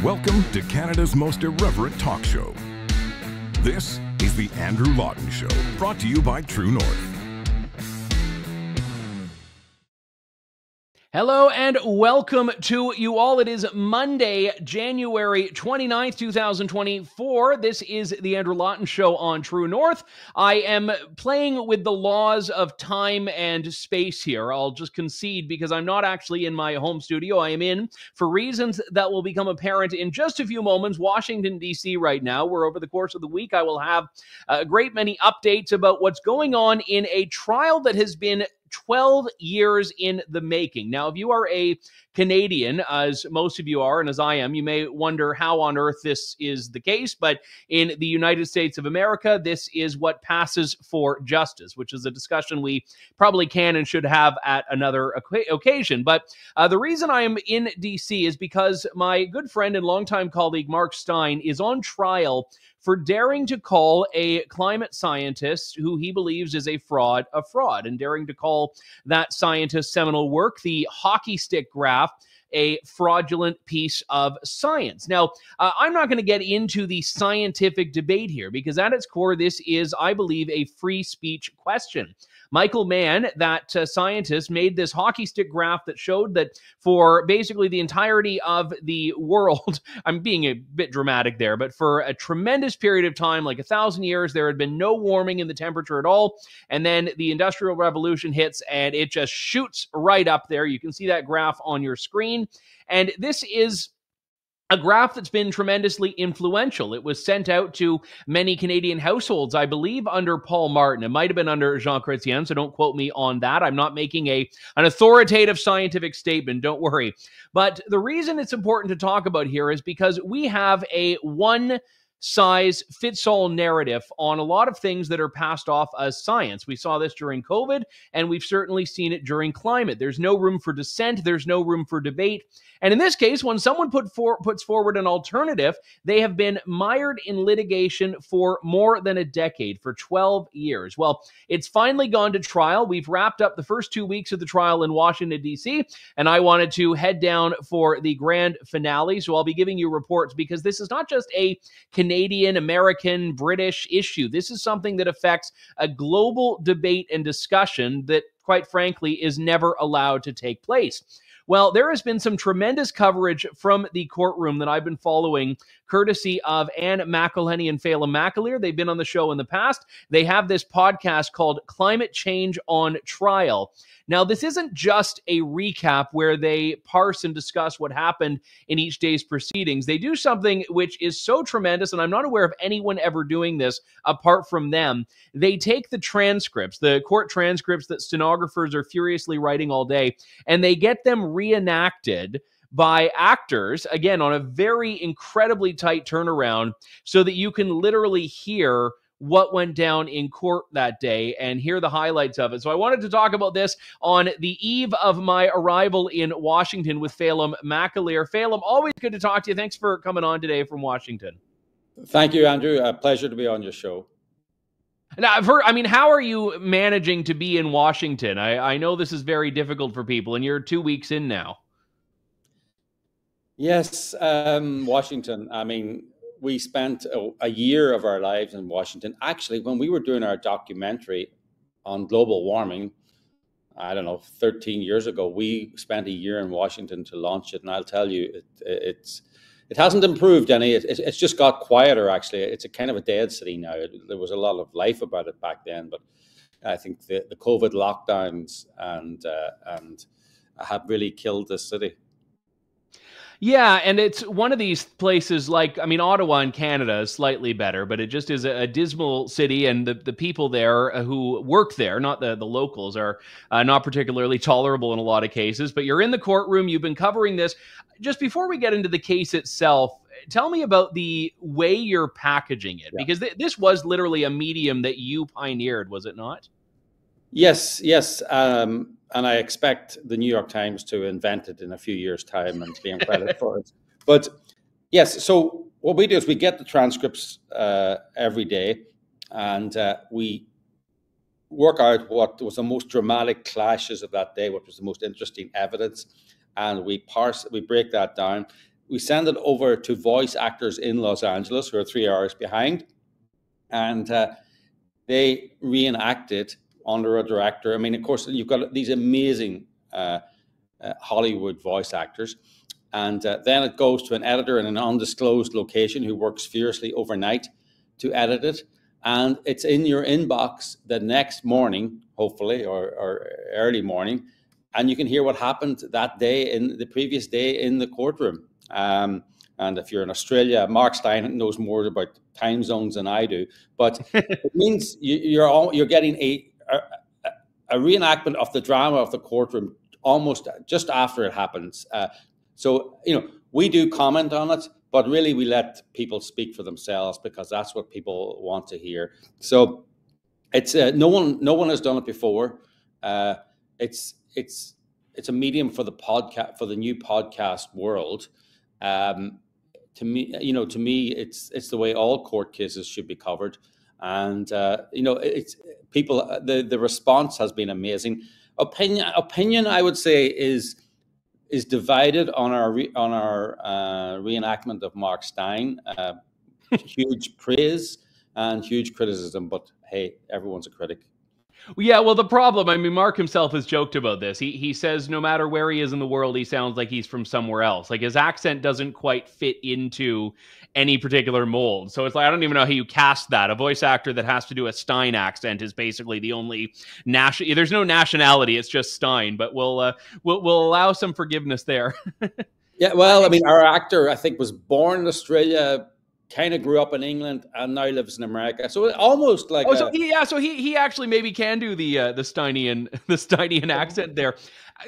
Welcome to Canada's most irreverent talk show. This is the Andrew Lawton Show, brought to you by True North. Hello and welcome to you all. It is Monday, January 29th, 2024. This is the Andrew Lawton Show on True North. I am playing with the laws of time and space here. I'll just concede because I'm not actually in my home studio. I am in, for reasons that will become apparent in just a few moments, Washington, D.C. right now, where over the course of the week I will have a great many updates about what's going on in a trial that has been 12 years in the making. Now, if you are a Canadian, as most of you are, and as I am, you may wonder how on earth this is the case, but in the United States of America, this is what passes for justice, which is a discussion we probably can and should have at another occasion. But the reason I am in D.C. is because my good friend and longtime colleague Mark Steyn is on trial for daring to call a climate scientist who he believes is a fraud, and daring to call that scientist's seminal work, the hockey stick graph, a fraudulent piece of science. Now, I'm not going to get into the scientific debate here because at its core, this is, I believe, a free speech question. Michael Mann, that scientist, made this hockey stick graph that showed that for basically the entirety of the world, I'm being a bit dramatic there, but for a tremendous period of time, like 1,000 years, there had been no warming in the temperature at all. And then the Industrial Revolution hits and it just shoots right up there. You can see that graph on your screen. And this is a graph that's been tremendously influential. It was sent out to many Canadian households, I believe, under Paul Martin. It might have been under Jean Chrétien, so don't quote me on that. I'm not making an authoritative scientific statement, don't worry. But the reason it's important to talk about here is because we have a one-size-fits-all narrative on a lot of things that are passed off as science. We saw this during COVID, and we've certainly seen it during climate. There's no room for dissent. There's no room for debate. And in this case, when someone puts forward an alternative, they have been mired in litigation for more than a decade, for 12 years. Well, it's finally gone to trial. We've wrapped up the first 2 weeks of the trial in Washington, D.C., and I wanted to head down for the grand finale. So I'll be giving you reports because this is not just a Canadian, American, British issue. This is something that affects a global debate and discussion that, quite frankly, is never allowed to take place. Well, there has been some tremendous coverage from the courtroom that I've been following, courtesy of Ann McElhinney and Phelim McAleer. They've been on the show in the past. They have this podcast called Climate Change on Trial. Now, this isn't just a recap where they parse and discuss what happened in each day's proceedings. They do something which is so tremendous, and I'm not aware of anyone ever doing this apart from them. They take the transcripts, the court transcripts that stenographers are furiously writing all day, and they get them reenacted by actors, again, on a very incredibly tight turnaround, so that you can literally hear what went down in court that day and hear the highlights of it. So I wanted to talk about this on the eve of my arrival in Washington with Phelim McAleer. Phelim, always good to talk to you. Thanks for coming on today from Washington. Thank you, Andrew. A pleasure to be on your show. Now, I've heard, how are you managing to be in Washington? I know this is very difficult for people, and you're 2 weeks in now. Yes, Washington. We spent a year of our lives in Washington. Actually, when we were doing our documentary on global warming, 13 years ago, we spent a year in Washington to launch it. And I'll tell you, it hasn't improved any. It's just got quieter, actually. It's a kind of a dead city now. There was a lot of life about it back then, but I think the COVID lockdowns and have really killed this city. Yeah, and it's one of these places like, Ottawa in Canada is slightly better, but it just is a dismal city, and the people there who work there, not the locals, are not particularly tolerable in a lot of cases. But you're in the courtroom, you've been covering this. Just before we get into the case itself, tell me about the way you're packaging it, because this was literally a medium that you pioneered, was it not? Yes. And I expect the New York Times to invent it in a few years' time and claim credit for it. But yes, so what we do is we get the transcripts every day, and we work out what was the most dramatic clashes of that day, what was the most interesting evidence, and we break that down. we send it over to voice actors in Los Angeles who are 3 hours behind, and they reenact it under a director. I mean, of course, you've got these amazing Hollywood voice actors, and then it goes to an editor in an undisclosed location who works fiercely overnight to edit it, and it's in your inbox the next morning, hopefully, or early morning, and you can hear what happened that day, in the previous day in the courtroom. And if you're in Australia, Mark Steyn knows more about time zones than I do, but it means you're getting a reenactment of the drama of the courtroom almost just after it happens. So, we do comment on it, but really we let people speak for themselves because that's what people want to hear. So it's no one has done it before. It's a medium for the podcast, for the new podcast world. To me, it's the way all court cases should be covered. And it's people. The response has been amazing. Opinion, I would say, is divided on our reenactment of Mark Steyn. Huge praise and huge criticism, but hey, everyone's a critic. Yeah, well, the problem, I mean, Mark himself has joked about this. He says no matter where he is in the world, he sounds like he's from somewhere else. Like, his accent doesn't quite fit into any particular mold. So it's like, I don't even know how you cast that. A voice actor that has to do a Steyn accent is basically the only there's no nationality. It's just Steyn, but we'll allow some forgiveness there. Yeah, well, I mean, our actor, I think, was born in Australia, kind of grew up in England, and now lives in America. So almost like so he actually maybe can do the Steynian accent there.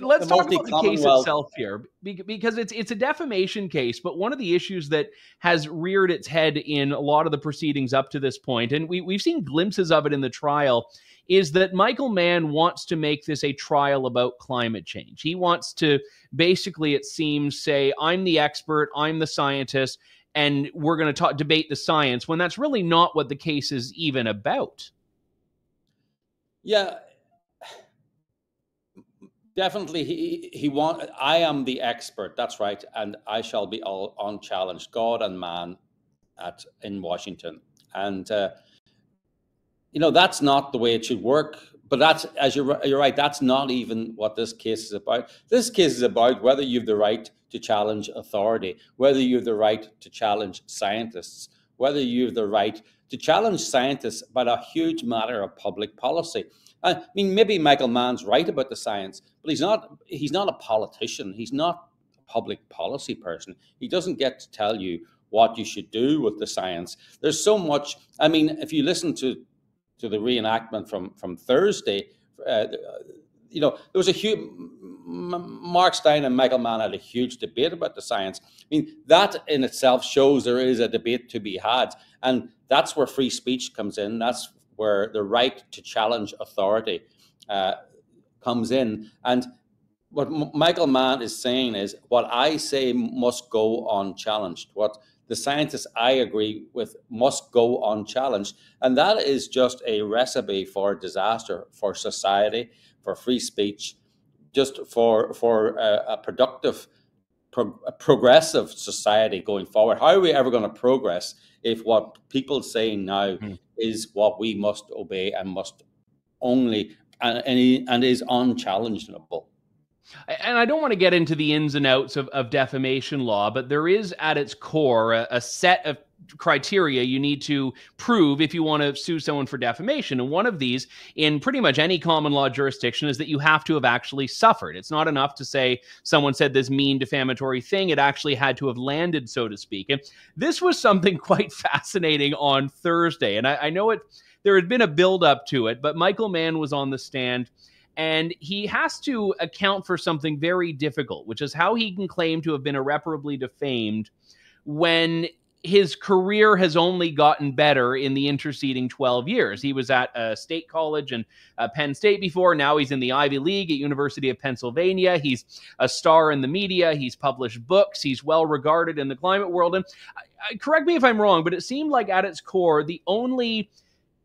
Let's talk about the case itself here, because it's a defamation case. But one of the issues that has reared its head in a lot of the proceedings up to this point, and we've seen glimpses of it in the trial, is that Michael Mann wants to make this a trial about climate change. He wants to basically, it seems, say, I'm the expert, I'm the scientist, and we're going to debate the science, when that's really not what the case is even about. Yeah, definitely. I am the expert. That's right, and I shall be all unchallenged, God and man, in Washington. And that's not the way it should work. But that's, as you're right, that's not even what this case is about. This case is about whether you have the right to challenge authority, whether you have the right to challenge scientists, whether you have the right to challenge scientists about a huge matter of public policy. I mean, maybe Michael Mann's right about the science, but he's not a politician. He's not a public policy person. He doesn't get to tell you what you should do with the science. There's so much. I mean, if you listen to the reenactment from Thursday, there was a huge, Mark Steyn and Michael Mann had a huge debate about the science. I mean, that in itself shows there is a debate to be had. And that's where free speech comes in. That's where the right to challenge authority comes in. And what Michael Mann is saying is, what I say must go unchallenged. What the scientists I agree with must go unchallenged. And that is just a recipe for disaster for society, for free speech, just for a productive, progressive society going forward. How are we ever going to progress if what people say now is what we must obey and must only, and is unchallengeable? And I don't want to get into the ins and outs of defamation law, but there is at its core a set of criteria you need to prove if you want to sue someone for defamation. And one of these, in pretty much any common law jurisdiction, is that you have to have actually suffered. It's not enough to say someone said this mean defamatory thing. It actually had to have landed, so to speak. And this was something quite fascinating on Thursday. And I know there had been a build-up to it, but Michael Mann was on the stand, and he has to account for something very difficult, which is how he can claim to have been irreparably defamed when his career has only gotten better in the interceding 12 years. He was at a state college and Penn State before. Now he's in the Ivy League at University of Pennsylvania. He's a star in the media. He's published books. He's well regarded in the climate world. And correct me if I'm wrong, but it seemed like at its core, the only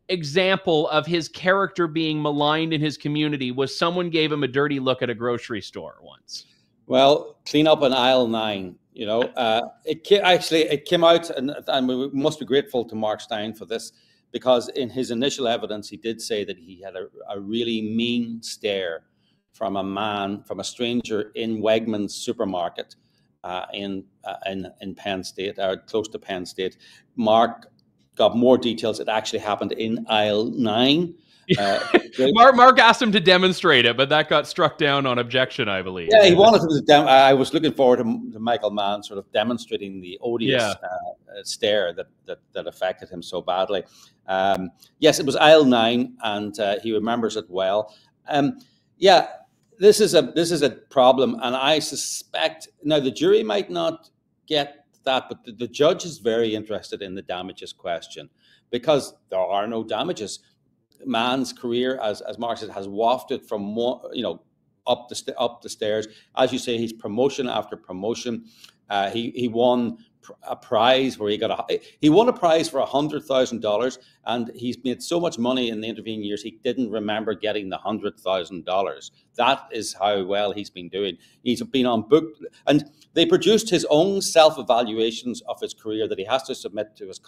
example of his character being maligned in his community was someone gave him a dirty look at a grocery store once. Well, clean up in aisle 9. It came out, and we must be grateful to Mark Steyn for this, because in his initial evidence, he did say that he had a really mean stare from a stranger in Wegmans supermarket in Penn State, or close to Penn State. Mark got more details. It actually happened in aisle 9. Mark asked him to demonstrate it, but that got struck down on objection, I believe. Yeah, he wanted to. I was looking forward to Michael Mann sort of demonstrating the odious stare that affected him so badly. Yes, it was aisle 9, and he remembers it well. This is a problem, and I suspect now the jury might not get that, but the judge is very interested in the damages question, because there are no damages. Mann's career, as Mark said, has wafted from up the stairs. As you say, he's promotion after promotion. He won a prize where he won a prize for $100,000, and he's made so much money in the intervening years he didn't remember getting the $100,000. That is how well he's been doing. He's been on book, and they produced his own self-evaluations of his career that he has to submit to his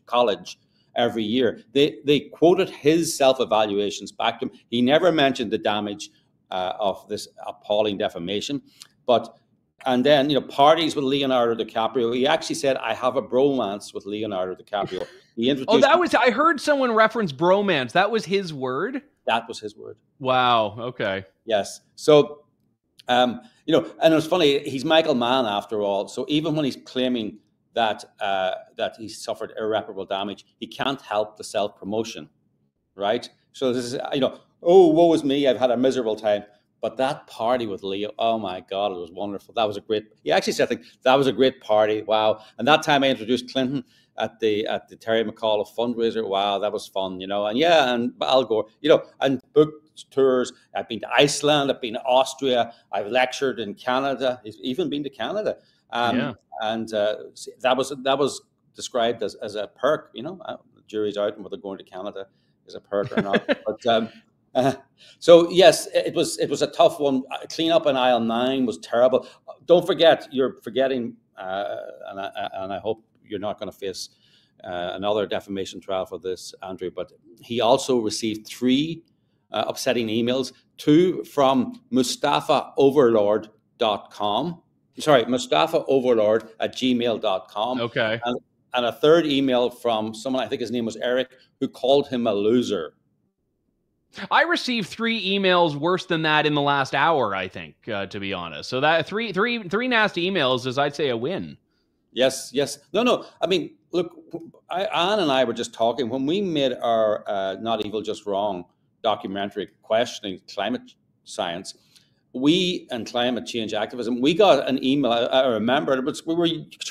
college every year. They quoted his self-evaluations back to him. He never mentioned the damage of this appalling defamation, and then parties with Leonardo DiCaprio. He actually said, "I have a bromance with Leonardo DiCaprio." He introduced. I heard someone reference bromance. That was his word. That was his word. Wow. Okay. Yes. So, and it was funny. He's Michael Mann after all. So even when he's claiming that he suffered irreparable damage, he can't help the self-promotion, right? So this is, oh, woe is me, I've had a miserable time. But that party with Leo, oh my God, it was wonderful. That was he actually said, that was a great party, wow. And that time I introduced Clinton at the Terry McAuliffe fundraiser, wow, that was fun, and Al Gore, and booked tours. I've been to Iceland, I've been to Austria, I've lectured in Canada, he's even been to Canada. And that was described as a perk, the jury's out and whether going to Canada is a perk or not. But so yes, it was a tough one. Clean up in aisle 9 was terrible. Don't forget, you're forgetting, and I hope you're not going to face another defamation trial for this, Andrew. But he also received 3 upsetting emails, 2 from MustafaOverlord.com. Sorry, MustafaOverlord@gmail.com. Okay. And a 3rd email from someone, I think his name was Eric, who called him a loser. I received 3 emails worse than that in the last hour, I think, to be honest. So that three nasty emails is, I'd say, a win. Yes. No. I mean, look, Ann and I were just talking when we made our Not Evil, Just Wrong documentary questioning climate science. We and climate change activism, we got an email, I remember, we were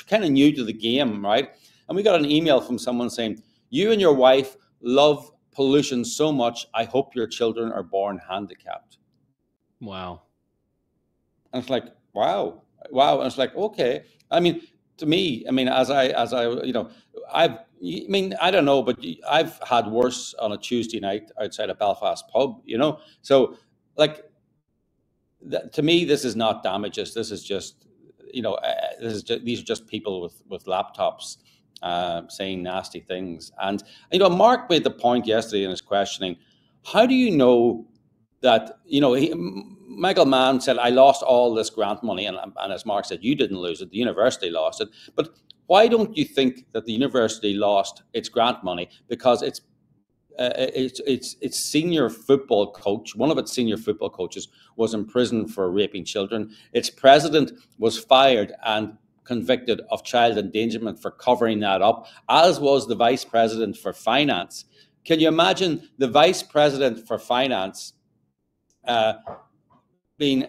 kind of new to the game, right? And we got an email from someone saying, "You and your wife love pollution so much, I hope your children are born handicapped." Wow. And it's like, wow. And it's like, okay. I mean, to me, I don't know, but I've had worse on a Tuesday night outside a Belfast pub, So, to me, this is not damages. This is just, these are just people with laptops saying nasty things. And, Mark made the point yesterday in his questioning. How do you know that, Michael Mann said, "I lost all this grant money." And as Mark said, you didn't lose it. The university lost it. But why don't you think that the university lost its grant money? Because its senior football coach, one of its senior football coaches, was in prison for raping children. Its president was fired and convicted of child endangerment for covering that up, as was the vice president for finance. Can you imagine the vice president for finance being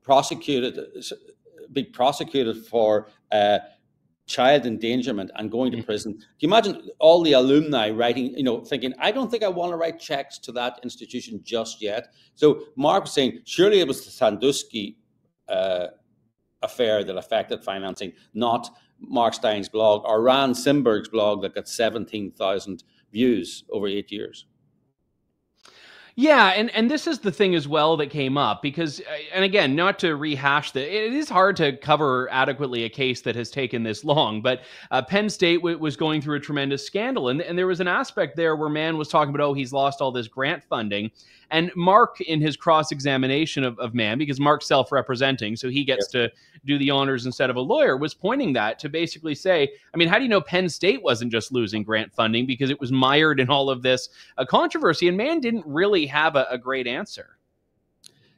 prosecuted for child endangerment and going to prison? Can you imagine all the alumni writing, thinking, "I don't think I want to write checks to that institution just yet"? So Mark was saying, surely it was the Sandusky affair that affected financing, not Mark Steyn's blog or Rand Simberg's blog that got 17,000 views over 8 years. Yeah, and this is the thing as well that came up because, and again, not to rehash it is hard to cover adequately a case that has taken this long, but Penn State was going through a tremendous scandal, and there was an aspect there where Mann was talking about, oh, he's lost all this grant funding, and Mark, in his cross-examination of Mann, because Mark's self-representing, so he gets to do the honors instead of a lawyer, was pointing that to basically say, I mean, how do you know Penn State wasn't just losing grant funding because it was mired in all of this controversy? And Mann didn't really have a great answer.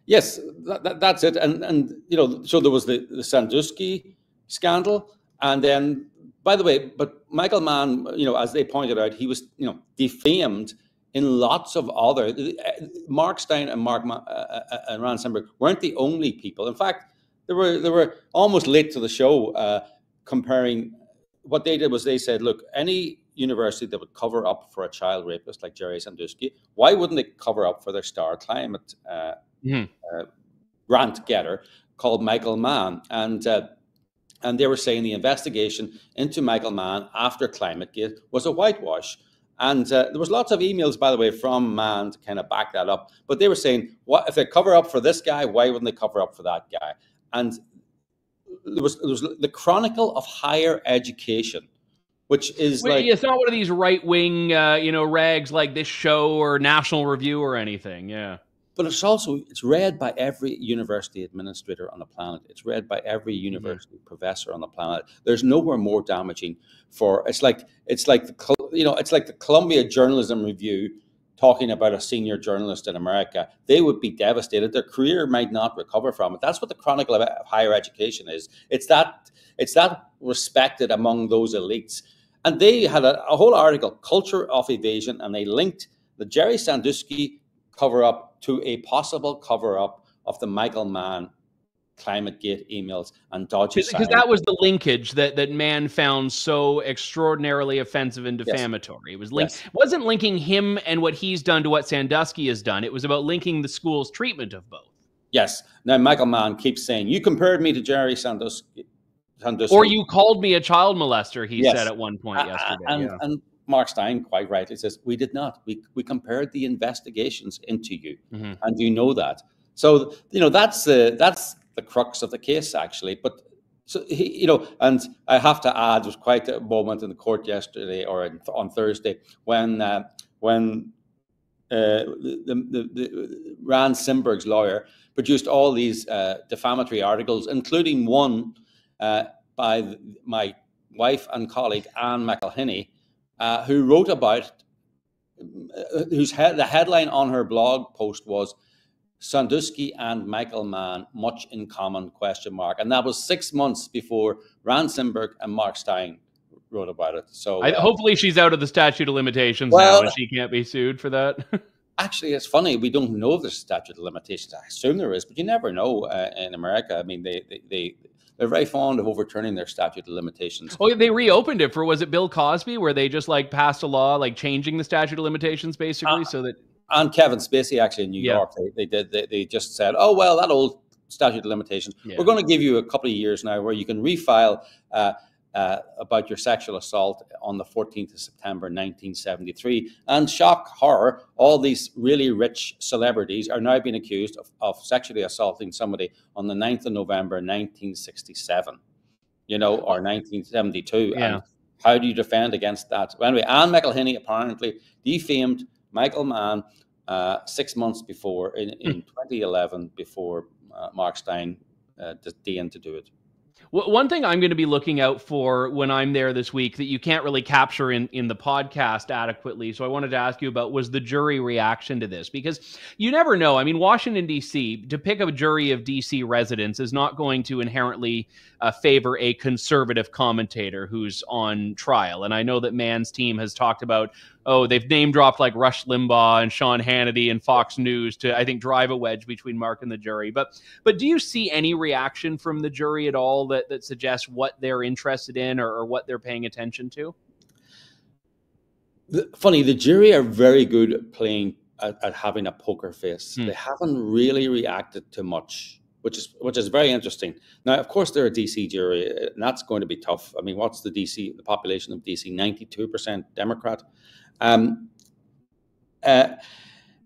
Yes, that's it. And you know, so there was the Sandusky scandal, and then, by the way, but Michael Mann, you know, as they pointed out, he was, you know, defamed in lots of other. Mark Steyn and and Rand Simberg weren't the only people. In fact, they were almost late to the show, comparing. What they did was they said, look, any university that would cover up for a child rapist like Jerry Sandusky, why wouldn't they cover up for their star climate grant getter called Michael Mann? And they were saying the investigation into Michael Mann after ClimateGate was a whitewash. And there was lots of emails, by the way, from Mann to kind of back that up. But they were saying, what if they cover up for this guy, why wouldn't they cover up for that guy? And there was the Chronicle of Higher Education, which is like, it's not one of these right-wing, rags like this show or National Review or anything. Yeah. But it's read by every university administrator on the planet. It's read by every university professor on the planet. There's nowhere more damaging it's like the Columbia Journalism Review talking about a senior journalist in America. They would be devastated. Their career might not recover from it. That's what the Chronicle of Higher Education is. It's that respected among those elites. And they had a whole article, Culture of Evasion, and they linked the Jerry Sandusky cover-up to a possible cover-up of the Michael Mann ClimateGate emails and dodgy signs. Because that was the linkage that Mann found so extraordinarily offensive and defamatory. It was wasn't linking him and what he's done to what Sandusky has done. It was about linking the school's treatment of both. Yes. Now, Michael Mann keeps saying, you compared me to Jerry Sandusky. Or you called me a child molester, he said at one point yesterday. And Mark Steyn quite rightly says, we did not. We compared the investigations into you, and you know that. So, you know, that's the crux of the case, actually. But, so he, you know, and I have to add, there was quite a moment in the court yesterday or on Thursday when the Rand Simberg's lawyer produced all these defamatory articles, including one by my wife and colleague Ann McElhinney, who wrote about, the headline on her blog post was Sandusky and Michael Mann, much in common, ? And that was 6 months before Rand Simberg and Mark Steyn wrote about it. So hopefully she's out of the statute of limitations now and she can't be sued for that. Actually, it's funny. We don't know if there's a statute of limitations. I assume there is, but you never know in America. I mean, they're very fond of overturning their statute of limitations. Oh, they reopened it for, was it Bill Cosby, where they just like passed a law like changing the statute of limitations basically so that... And Kevin Spacey, actually, in New York, they just said, oh, well, that old statute of limitations, we're going to give you a couple of years now where you can refile about your sexual assault on the 14th of September, 1973. And shock, horror, all these really rich celebrities are now being accused of sexually assaulting somebody on the 9th of November, 1967, you know, or 1972. Yeah. And how do you defend against that? Well, anyway, Ann McElhinney apparently defamed Michael Mann 6 months before, in 2011, before Mark Steyn deigned to do it. One thing I'm going to be looking out for when I'm there this week that you can't really capture in the podcast adequately, so I wanted to ask you about, was the jury reaction to this. Because you never know. I mean, Washington, D.C., to pick up a jury of D.C. residents is not going to inherently favor a conservative commentator who's on trial. And I know that Mann's team has talked about, they've name-dropped like Rush Limbaugh and Sean Hannity and Fox News to, I think, drive a wedge between Mark and the jury. But do you see any reaction from the jury at all that suggests what they're interested in or what they're paying attention to? Funny, the jury are very good at playing, at having a poker face. They haven't really reacted to much, which is very interesting. Now, of course, they're a DC jury, and that's going to be tough. I mean, what's the population of DC? 92% Democrat.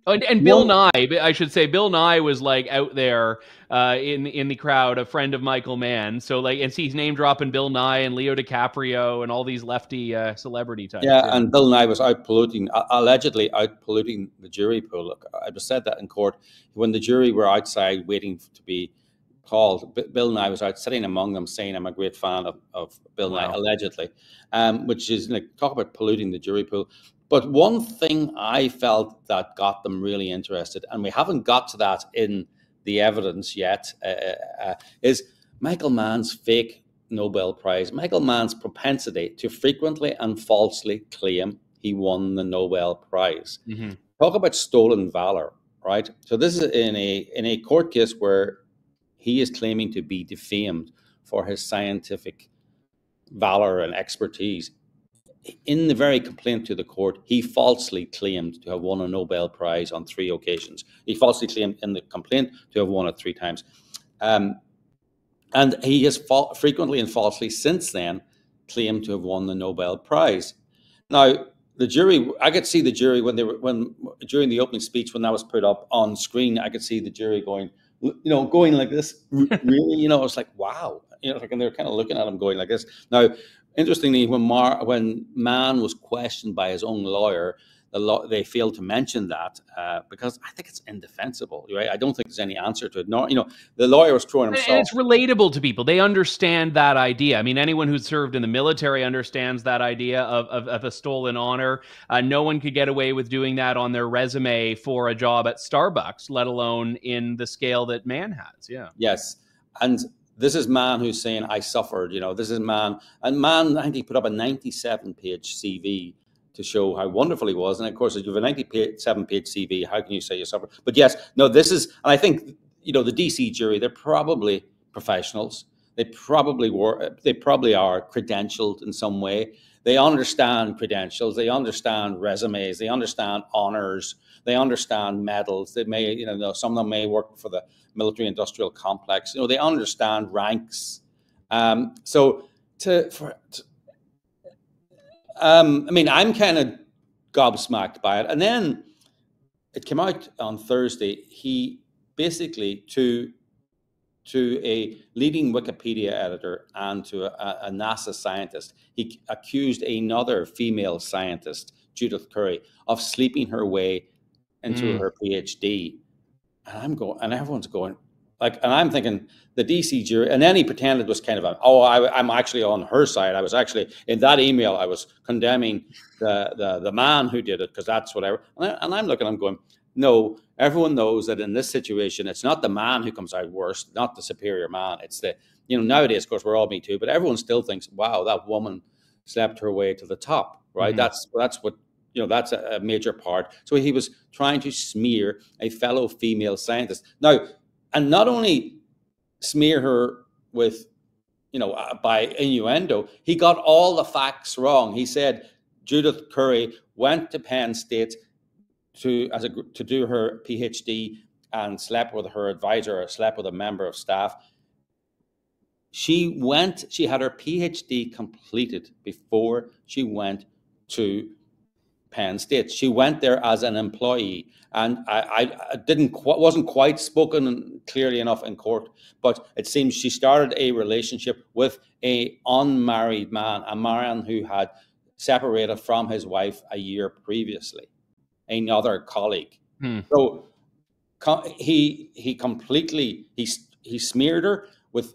Oh, and Bill Nye, I should say, Bill Nye was like out there in the crowd, a friend of Michael Mann. So like, and he's name dropping Bill Nye and Leo DiCaprio and all these lefty celebrity types. Yeah, and Bill Nye was allegedly out polluting the jury pool. Look, I just said that in court when the jury were outside waiting to be called. Bill Nye was out sitting among them, saying, "I'm a great fan of Bill Nye," allegedly, which is like talk about polluting the jury pool. But one thing I felt that got them really interested, and we haven't got to that in the evidence yet, is Michael Mann's fake Nobel Prize. Michael Mann's propensity to frequently and falsely claim he won the Nobel Prize. Mm-hmm. Talk about stolen valor, right? So this is in a court case where he is claiming to be defamed for his scientific valor and expertise. In the very complaint to the court, he falsely claimed to have won a Nobel Prize on 3 occasions. He falsely claimed in the complaint to have won it 3 times. And he has frequently and falsely since then claimed to have won the Nobel Prize. Now, the jury, I could see the jury when during the opening speech, when that was put up on screen, I could see the jury going like this. Really, it's like, wow. And they're kind of looking at him going like this. Now, interestingly, when Mann was questioned by his own lawyer, they failed to mention that because I think it's indefensible. Right? I don't think there's any answer to it. Nor, the lawyer was throwing himself. And it's relatable to people. They understand that idea. I mean, anyone who's served in the military understands that idea of a stolen honor. No one could get away with doing that on their resume for a job at Starbucks, let alone in the scale that Mann has. Yeah. Yes, and this is Mann who's saying, I suffered. This is Mann. And Mann, I think he put up a 97-page CV to show how wonderful he was. And of course, if you have a 97-page CV, how can you say you suffered? But yes, no, this is, and I think, the DC jury, they're probably professionals. They probably are credentialed in some way. They understand credentials. They understand resumes. They understand honors. They understand medals. They may, some of them may work for the military industrial complex. They understand ranks. I'm kind of gobsmacked by it. And then it came out on Thursday. He basically, to a leading Wikipedia editor and to a NASA scientist, he accused another female scientist, Judith Curry, of sleeping her way into her PhD. And everyone's going, and I'm thinking the DC jury, and then he pretended was kind of I'm actually on her side. I was actually, in that email, I was condemning the man who did it, because that's whatever. And I'm looking, I'm going, no, everyone knows that in this situation, it's not the man who comes out worst, not the superior man. It's nowadays, of course, we're all Me Too, but everyone still thinks, wow, that woman slept her way to the top, right? Mm-hmm. That's what, that's a major part. So he was trying to smear a fellow female scientist. Now, and not only smear her with, by innuendo, he got all the facts wrong. He said Judith Curry went to Penn State to do her PhD and slept with her advisor or slept with a member of staff. She had her PhD completed before she went to Penn State. She went there as an employee, and I wasn't quite spoken clearly enough in court, but it seems she started a relationship with an unmarried man, a man who had separated from his wife a year previously, another colleague. So he completely smeared her with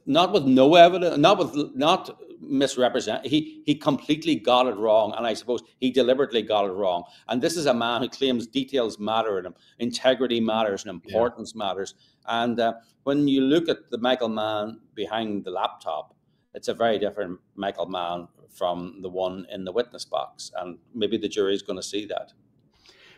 no evidence, not misrepresent. He completely got it wrong, and I suppose he deliberately got it wrong. And this is a man who claims details matter to him, integrity matters, and importance matters. And when you look at the Michael Mann behind the laptop, it's a very different Michael Mann from the one in the witness box, and maybe the jury is going to see that.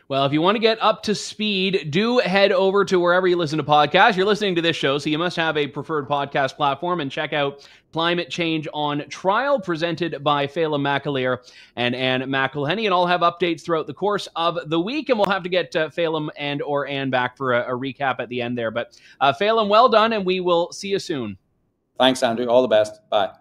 Well, if you want to get up to speed, do head over to wherever you listen to podcasts. You're listening to this show, so you must have a preferred podcast platform, and check out Climate Change on Trial, presented by Phelim McAleer and Ann McElhinney. And I'll have updates throughout the course of the week, and we'll have to get Phelim and or Ann back for a recap at the end there. But Phelim, well done, and we will see you soon. Thanks, Andrew. All the best. Bye.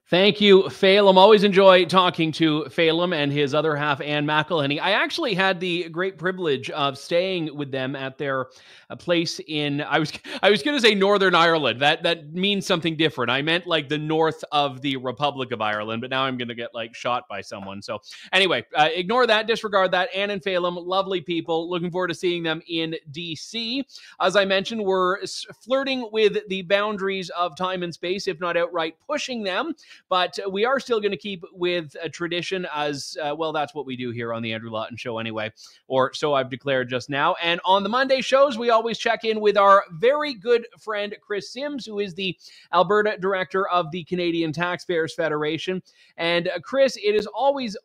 Thank you, Phelim. Always enjoy talking to Phelim and his other half, Ann McElhinney. I actually had the great privilege of staying with them at their place in, I was going to say Northern Ireland. That means something different. I meant like the north of the Republic of Ireland, but now I'm going to get like shot by someone. So anyway, ignore that, disregard that. Ann and Phelim, lovely people. Looking forward to seeing them in DC. As I mentioned, we're flirting with the boundaries of time and space, if not outright pushing them. But we are still going to keep with a tradition as, well, that's what we do here on the Andrew Lawton Show anyway, or so I've declared just now. And on the Monday shows, we always check in with our very good friend, Kris Sims, who is the Alberta Director of the Canadian Taxpayers Federation. And Kris, it is always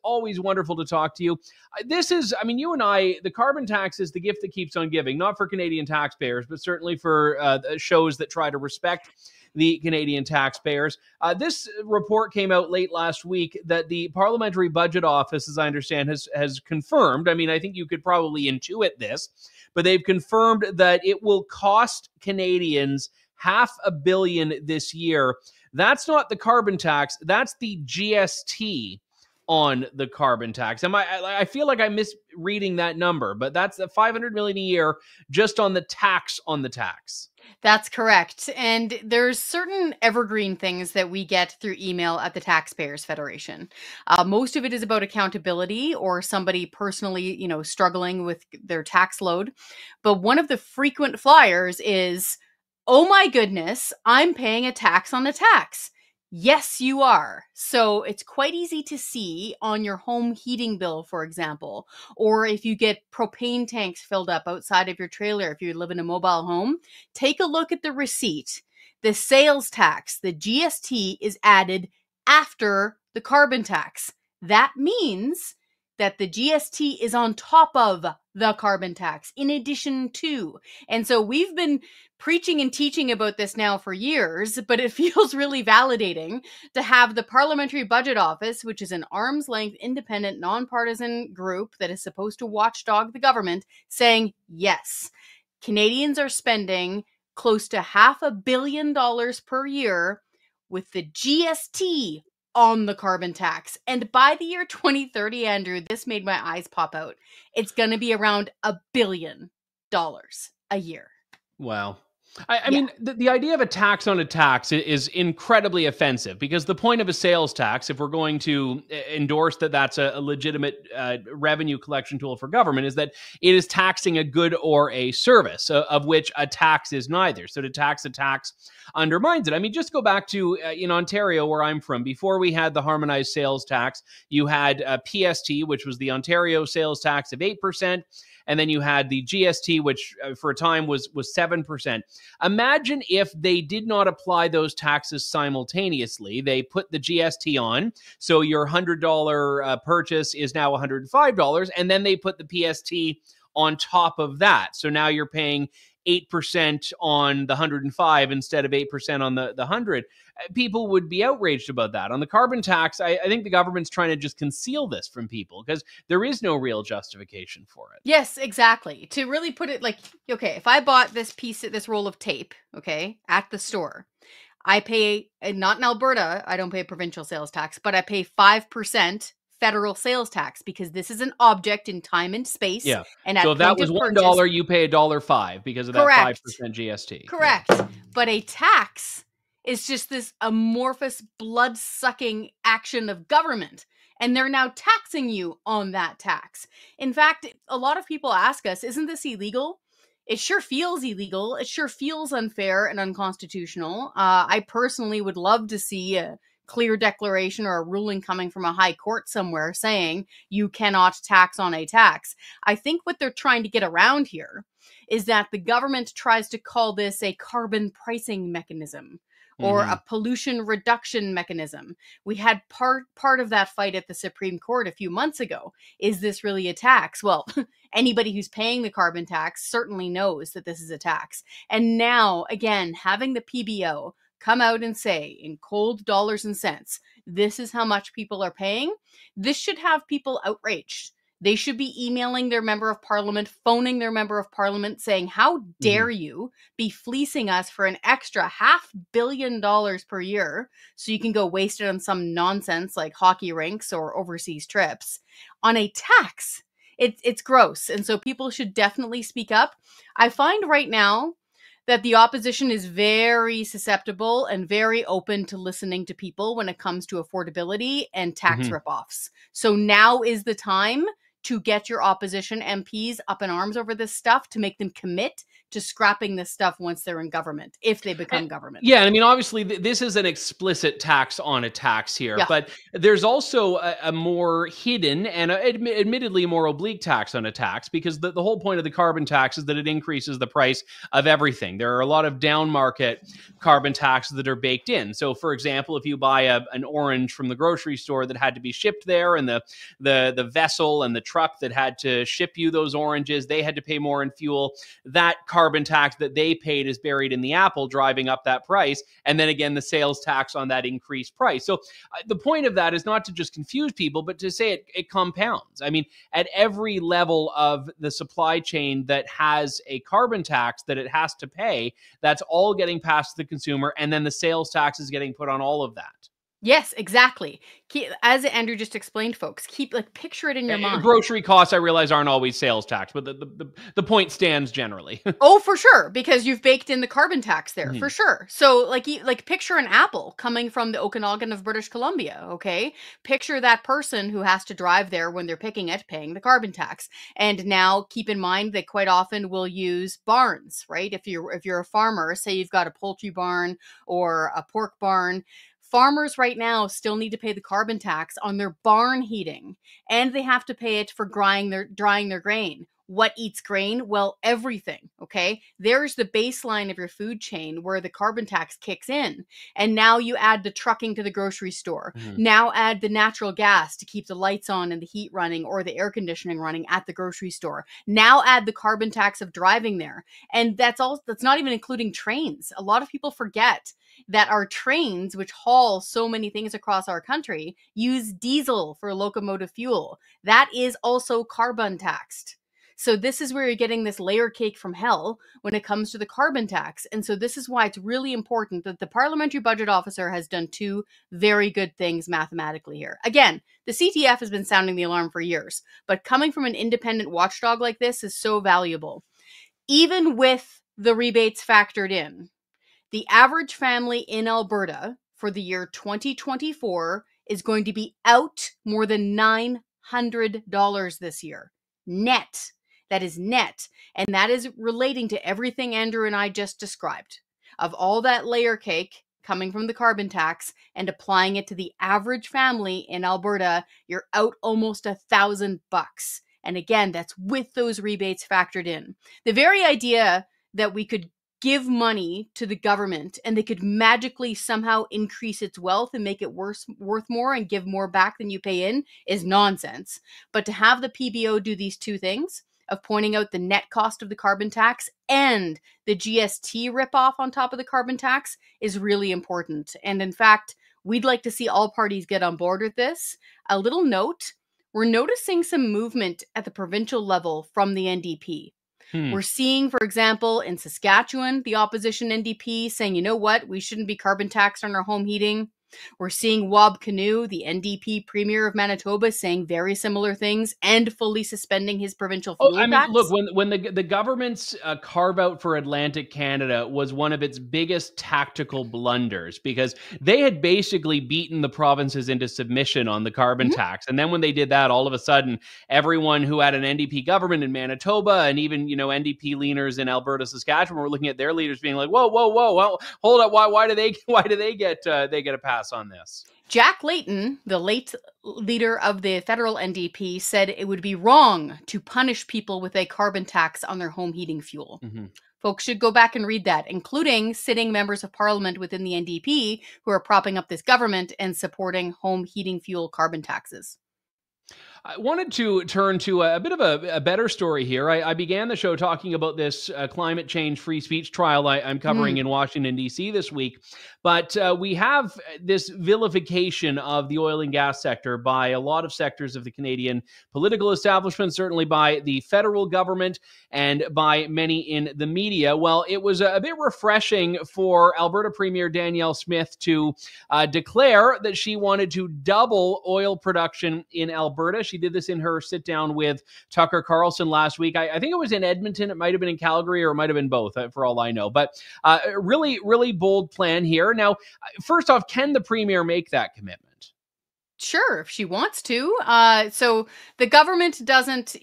wonderful to talk to you. This is, I mean, you and I, the carbon tax is the gift that keeps on giving, not for Canadian taxpayers, but certainly for shows that try to respect the Canadian taxpayers. This report came out late last week that the Parliamentary Budget Office, as I understand, has confirmed. I mean, I think you could probably intuit this, but they've confirmed that it will cost Canadians $500 million this year. That's not the carbon tax. That's the GST on the carbon tax. I feel like I'm misreading that number, but that's the $500 million a year just on the tax on the tax. That's correct. And there's certain evergreen things that we get through email at the Taxpayers Federation. Most of it is about accountability or somebody personally, struggling with their tax load. But one of the frequent flyers is, oh my goodness, I'm paying a tax on the tax. Yes, you are. So it's quite easy to see on your home heating bill, for example, or if you get propane tanks filled up outside of your trailer, if you live in a mobile home, take a look at the receipt. The sales tax, the GST, is added after the carbon tax. That means that the GST is on top of the carbon tax, in addition to. And so we've been preaching and teaching about this now for years, but it feels really validating to have the Parliamentary Budget Office, which is an arm's length, independent, nonpartisan group that is supposed to watchdog the government, saying, yes, Canadians are spending close to $500 million per year with the GST on the carbon tax. And by the year 2030, Andrew, this made my eyes pop out. It's going to be around $1 billion a year. Wow. I mean, the idea of a tax on a tax is incredibly offensive, because the point of a sales tax, if we're going to endorse that that's a legitimate revenue collection tool for government, is that it is taxing a good or a service, of which a tax is neither. So to tax a tax undermines it. I mean, just go back to in Ontario, where I'm from. Before we had the harmonized sales tax, you had PST, which was the Ontario sales tax of 8%. And then you had the GST, which for a time was 7%. Imagine if they did not apply those taxes simultaneously. They put the GST on, so your $100 purchase is now $105, and then they put the PST on top of that. So now you're paying 8% on the 105 instead of 8% on the 100. People would be outraged about that. On the carbon tax, I think the government's trying to just conceal this from people, because there is no real justification for it. Yes, exactly. To really put it like, okay, if I bought this roll of tape, okay, at the store, I pay, not in Alberta, I don't pay provincial sales tax, but I pay 5% federal sales tax, because this is an object in time and space. Yeah. And so if that was $1, you pay $1.05 because of that 5% GST. Correct. Yeah. But a tax is just this amorphous, blood-sucking action of government. And they're now taxing you on that tax. In fact, a lot of people ask us, isn't this illegal? It sure feels illegal. It sure feels unfair and unconstitutional. I personally would love to see a clear declaration or a ruling coming from a high court somewhere saying you cannot tax on a tax. I think what they're trying to get around here is that the government tries to call this a carbon pricing mechanism or a pollution reduction mechanism. We had part of that fight at the Supreme Court a few months ago. Is this really a tax? Well, anybody who's paying the carbon tax certainly knows that this is a tax. And now, again, having the PBO come out and say in cold dollars and cents, this is how much people are paying, this should have people outraged. They should be emailing their member of parliament, phoning their member of parliament saying, how dare you be fleecing us for an extra $500 million per year so you can go waste it on some nonsense like hockey rinks or overseas trips on a tax. It's gross. And so people should definitely speak up. I find right now that the opposition is very susceptible and very open to listening to people when it comes to affordability and tax ripoffs. So now is the time to get your opposition MPs up in arms over this stuff, to make them commit to scrapping this stuff once they're in government, if they become government. Yeah, I mean, obviously, this is an explicit tax on a tax here, but there's also a more hidden and admittedly more oblique tax on a tax, because the whole point of the carbon tax is that it increases the price of everything. There are a lot of down market carbon taxes that are baked in. So, for example, if you buy an orange from the grocery store that had to be shipped there, and the vessel and the truck that had to ship you those oranges, they had to pay more in fuel, that carbon tax that they paid is buried in the apple, driving up that price. And then again, the sales tax on that increased price. So the point of that is not to just confuse people, but to say it compounds. I mean, at every level of the supply chain that has a carbon tax that it has to pay, that's all getting passed to the consumer. And then the sales tax is getting put on all of that. Yes, exactly. As Andrew just explained, folks, picture it in your mind. Grocery costs, I realize, aren't always sales tax, but the point stands generally. Oh, for sure, because you've baked in the carbon tax there, for sure. So, picture an apple coming from the Okanagan of British Columbia, okay? Picture that person who has to drive there when they're picking it, paying the carbon tax. And now, keep in mind that quite often we'll use barns, right? If you're a farmer, say you've got a poultry barn or a pork barn, farmers right now still need to pay the carbon tax on their barn heating, and they have to pay it for drying their grain. What eats grain? Well, everything, okay? There's the baseline of your food chain where the carbon tax kicks in. And now you add the trucking to the grocery store. Now add the natural gas to keep the lights on and the heat running, or the air conditioning running at the grocery store. Now add the carbon tax of driving there. And that's not even including trains. A lot of people forget that our trains, which haul so many things across our country, use diesel for locomotive fuel. That is also carbon taxed. So this is where you're getting this layer cake from hell when it comes to the carbon tax. And so this is why it's really important that the Parliamentary Budget Officer has done two very good things mathematically here. Again, the CTF has been sounding the alarm for years, but coming from an independent watchdog like this is so valuable. Even with the rebates factored in, the average family in Alberta for the year 2024 is going to be out more than $900 this year. Net. That is net. And that is relating to everything Andrew and I just described. Of all that layer cake coming from the carbon tax and applying it to the average family in Alberta, you're out almost $1,000. And again, that's with those rebates factored in. The very idea that we could give money to the government and they could magically somehow increase its wealth and make it worth more and give more back than you pay in is nonsense. But to have the PBO do these two things, of pointing out the net cost of the carbon tax and the GST ripoff on top of the carbon tax, is really important. And in fact, we'd like to see all parties get on board with this. A little note, we're noticing some movement at the provincial level from the NDP. We're seeing, for example, in Saskatchewan, the opposition NDP saying, you know what, we shouldn't be carbon taxed on our home heating. We're seeing Wab Kinew, the NDP premier of Manitoba, saying very similar things and fully suspending his provincial fuel tax. Look, when the government's carve out for Atlantic Canada was one of its biggest tactical blunders, because they had basically beaten the provinces into submission on the carbon tax. And then when they did that, all of a sudden, everyone who had an NDP government in Manitoba and even, NDP leaners in Alberta, Saskatchewan were looking at their leaders being like, whoa, well, hold up. Why do they get a pass on this? Jack Lawton, the late leader of the federal NDP, said it would be wrong to punish people with a carbon tax on their home heating fuel. Folks should go back and read that, including sitting members of parliament within the NDP who are propping up this government and supporting home heating fuel carbon taxes. I wanted to turn to a bit of a better story here. I began the show talking about this climate change free speech trial I'm covering in Washington, D.C. this week. But we have this vilification of the oil and gas sector by a lot of sectors of the Canadian political establishment, certainly by the federal government and by many in the media. Well, it was a bit refreshing for Alberta Premier Danielle Smith to declare that she wanted to double oil production in Alberta. She did this in her sit down with Tucker Carlson last week. I think it was in Edmonton. It might have been in Calgary, or it might have been both, for all I know. But really, really bold plan here. Now, first off, can the Premier make that commitment? Sure, if she wants to. So the government doesn't,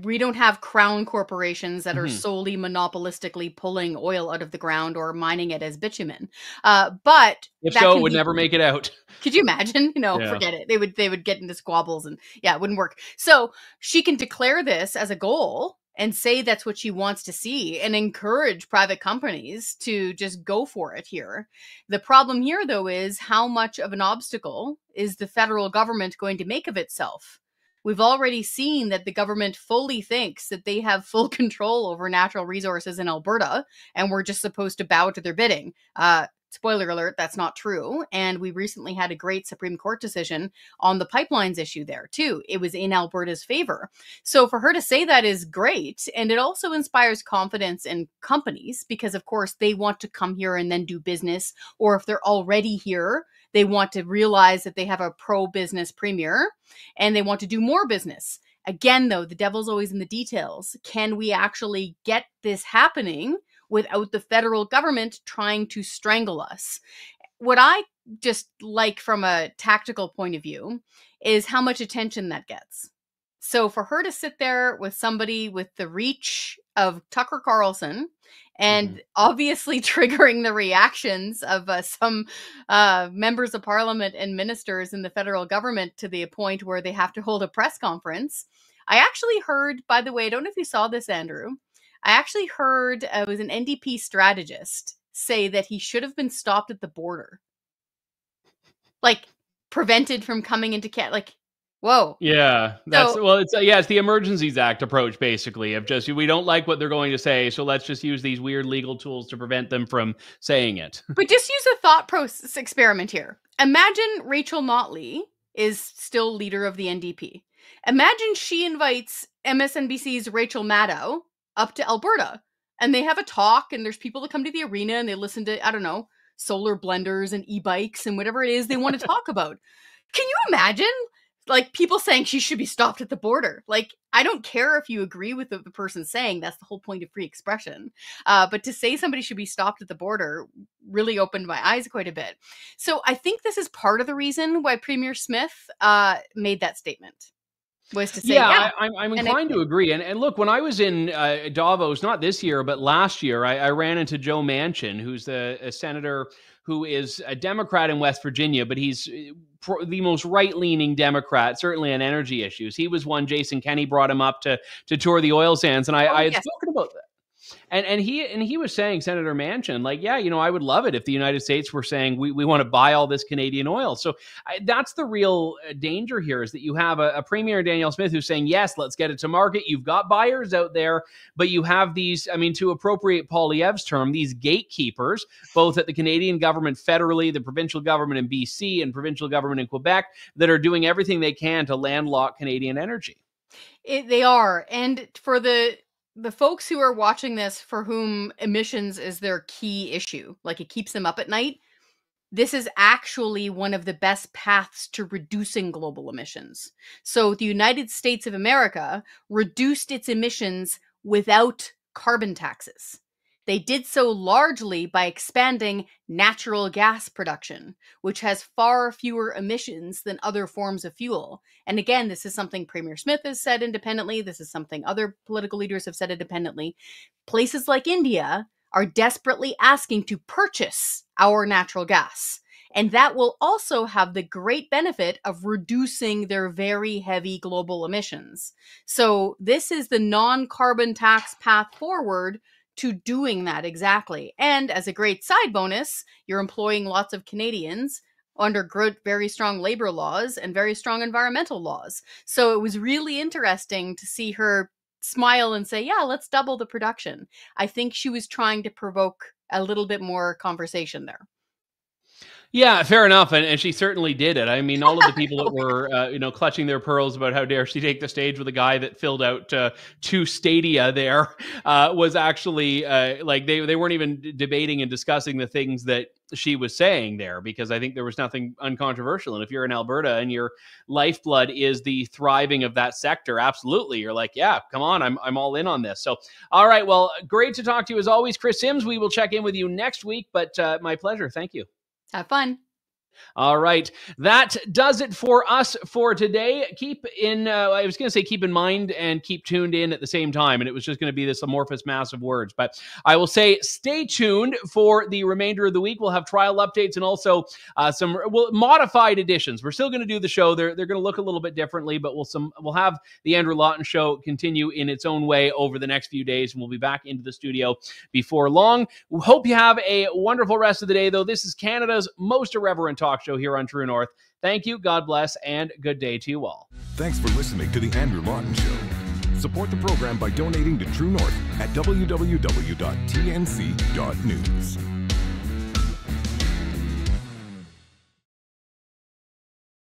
we don't have crown corporations that are solely monopolistically pulling oil out of the ground or mining it as bitumen. But if so, it would never make it out. Could you imagine? Forget it. They would get into squabbles and it wouldn't work. So she can declare this as a goal and say that's what she wants to see and encourage private companies to just go for it here. The problem here, though, is how much of an obstacle is the federal government going to make of itself? We've already seen that the government fully thinks that they have full control over natural resources in Alberta, and we're just supposed to bow to their bidding. Spoiler alert, that's not true. And we recently had a great Supreme Court decision on the pipelines issue there, too. It was in Alberta's favor. So for her to say that is great. And it also inspires confidence in companies because, of course, they want to come here and then do business. Or if they're already here, they want to realize that they have a pro-business premier and they want to do more business. Again, though, the devil's always in the details. Can we actually get this happening without the federal government trying to strangle us? What I just like from a tactical point of view is how much attention that gets. So for her to sit there with somebody with the reach of Tucker Carlson and obviously triggering the reactions of some members of parliament and ministers in the federal government to the point where they have to hold a press conference. I actually heard, by the way, I don't know if you saw this, Andrew, I actually heard it was an NDP strategist say that he should have been stopped at the border. Like, prevented from coming into whoa. Yeah, it's the Emergencies Act approach, basically, of just, we don't like what they're going to say, so let's just use these weird legal tools to prevent them from saying it. But just use a thought process experiment here. Imagine Rachel Notley is still leader of the NDP. Imagine she invites MSNBC's Rachel Maddow up to Alberta and they have a talk and there's people that come to the arena and they listen to, I don't know, solar blenders and e-bikes and whatever it is they want to talk about. Can you imagine people saying she should be stopped at the border? I don't care if you agree with the person saying, that's the whole point of free expression. But to say somebody should be stopped at the border really opened my eyes quite a bit. So I think this is part of the reason why Premier Smith made that statement. Was to say, I'm inclined to agree. And look, when I was in Davos, not this year, but last year, I ran into Joe Manchin, who's a senator who is a Democrat in West Virginia, but he's the most right-leaning Democrat, certainly on energy issues. He was one, Jason Kenney brought him up to tour the oil sands, and I had spoken about that. And he was saying, Senator Manchin, I would love it if the United States were saying we want to buy all this Canadian oil. So that's the real danger here, is that you have a Premier, Danielle Smith, who's saying, yes, let's get it to market. You've got buyers out there, but you have these, to appropriate Poilievre's term, these gatekeepers, both at the Canadian government federally, the provincial government in BC and provincial government in Quebec, that are doing everything they can to landlock Canadian energy. They are. And for the folks who are watching this for whom emissions is their key issue, it keeps them up at night, this is actually one of the best paths to reducing global emissions. So the United States of America reduced its emissions without carbon taxes. They did so largely by expanding natural gas production, which has far fewer emissions than other forms of fuel. And again, this is something Premier Smith has said independently. This is something other political leaders have said independently. Places like India are desperately asking to purchase our natural gas. And that will also have the great benefit of reducing their very heavy global emissions. So this is the non-carbon tax path forward to doing that exactly. And as a great side bonus, you're employing lots of Canadians under very strong labor laws and very strong environmental laws. So it was really interesting to see her smile and say, yeah, let's double the production. I think she was trying to provoke a little bit more conversation there. Yeah, fair enough. And she certainly did it. I mean, all of the people that were, clutching their pearls about how dare she take the stage with a guy that filled out 2 stadia there was actually they weren't even debating and discussing the things that she was saying there, because I think there was nothing uncontroversial. And if you're in Alberta and your lifeblood is the thriving of that sector, absolutely. You're like, yeah, come on, I'm all in on this. So, all right, well, great to talk to you as always, Kris Sims. We will check in with you next week, but my pleasure. Thank you. Have fun. All right. That does it for us for today. Keep in mind and keep tuned in at the same time. And it was just going to be this amorphous mass of words. But I will say stay tuned for the remainder of the week. We'll have trial updates and also some modified editions. We're still going to do the show. They're going to look a little bit differently, but we'll have the Andrew Lawton Show continue in its own way over the next few days. And we'll be back into the studio before long. We hope you have a wonderful rest of the day, though. This is Canada's most irreverent talk show here on True North. Thank you, God bless, and good day to you all. Thanks for listening to The Andrew Lawton Show. Support the program by donating to True North at www.tnc.news.